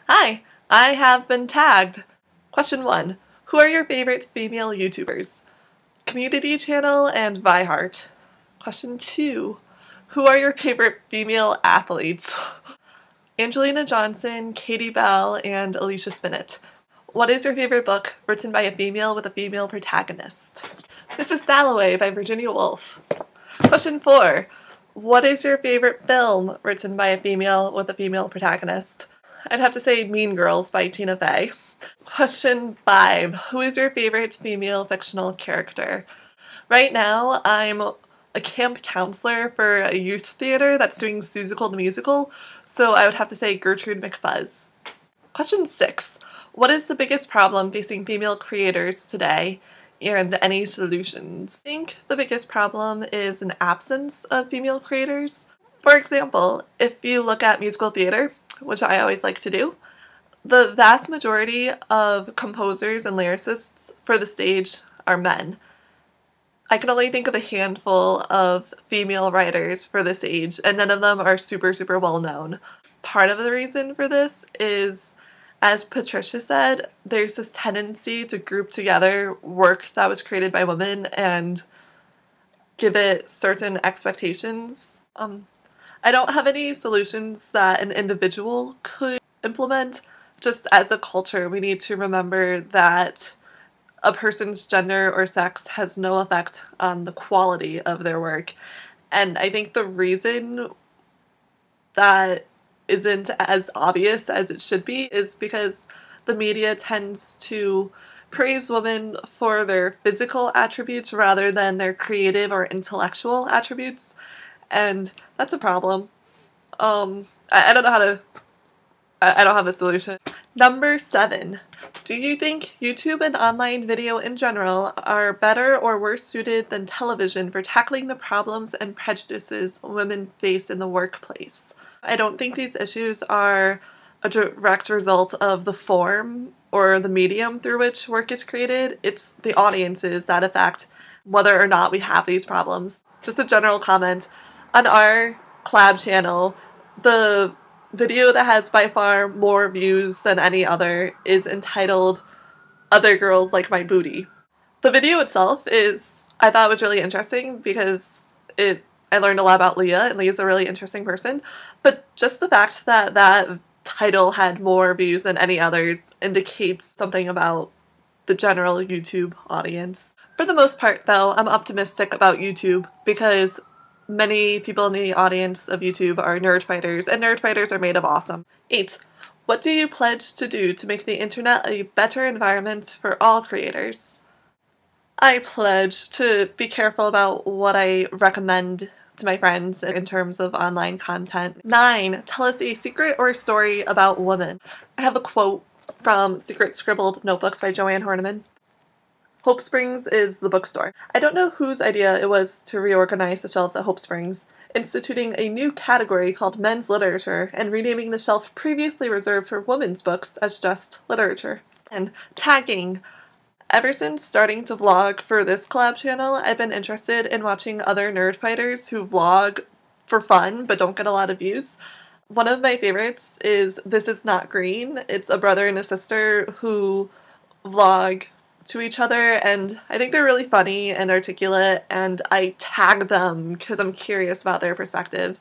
Hi, I have been tagged. Question 1. Who are your favorite female YouTubers? Community Channel and ViHeart. Question 2. Who are your favorite female athletes? Angelina Johnson, Katie Bell, and Alicia Spinett. What is your favorite book written by a female with a female protagonist? Mrs. Dalloway by Virginia Woolf. Question 4. What is your favorite film written by a female with a female protagonist? I'd have to say Mean Girls by Tina Fey. Question 5. Who is your favorite female fictional character? Right now, I'm a camp counselor for a youth theater that's doing Seussical the Musical, so I would have to say Gertrude McFuzz. Question 6. What is the biggest problem facing female creators today, and any solutions? I think the biggest problem is an absence of female creators. For example, if you look at musical theater, which I always like to do, the vast majority of composers and lyricists for the stage are men. I can only think of a handful of female writers for this age, and none of them are super well known. Part of the reason for this is, as Patricia said, there's this tendency to group together work that was created by women and give it certain expectations. I don't have any solutions that an individual could implement. Just as a culture, we need to remember that a person's gender or sex has no effect on the quality of their work. And I think the reason that isn't as obvious as it should be is because the media tends to praise women for their physical attributes rather than their creative or intellectual attributes. And that's a problem. I don't know how to... I don't have a solution. Number 7. Do you think YouTube and online video in general are better or worse suited than television for tackling the problems and prejudices women face in the workplace? I don't think these issues are a direct result of the form or the medium through which work is created. It's the audiences that affect whether or not we have these problems. Just a general comment. On our collab channel, the video that has by far more views than any other is entitled Other Girls Like My Booty. The video itself I thought was really interesting because I learned a lot about Leah, and Leah's a really interesting person, but just the fact that that title had more views than any others indicates something about the general YouTube audience. For the most part, though, I'm optimistic about YouTube because many people in the audience of YouTube are nerd fighters, and nerd fighters are made of awesome. 8. What do you pledge to do to make the internet a better environment for all creators? I pledge to be careful about what I recommend to my friends in terms of online content. 9. Tell us a secret or a story about women. I have a quote from Secret Scribbled Notebooks by Joanne Horniman. Hope Springs is the bookstore. I don't know whose idea it was to reorganize the shelves at Hope Springs, instituting a new category called men's literature and renaming the shelf previously reserved for women's books as just literature. And tagging. Ever since starting to vlog for this collab channel, I've been interested in watching other nerd fighters who vlog for fun but don't get a lot of views. One of my favorites is This Is Not Green. It's a brother and a sister who vlog to each other, and I think they're really funny and articulate, and I tag them because I'm curious about their perspectives.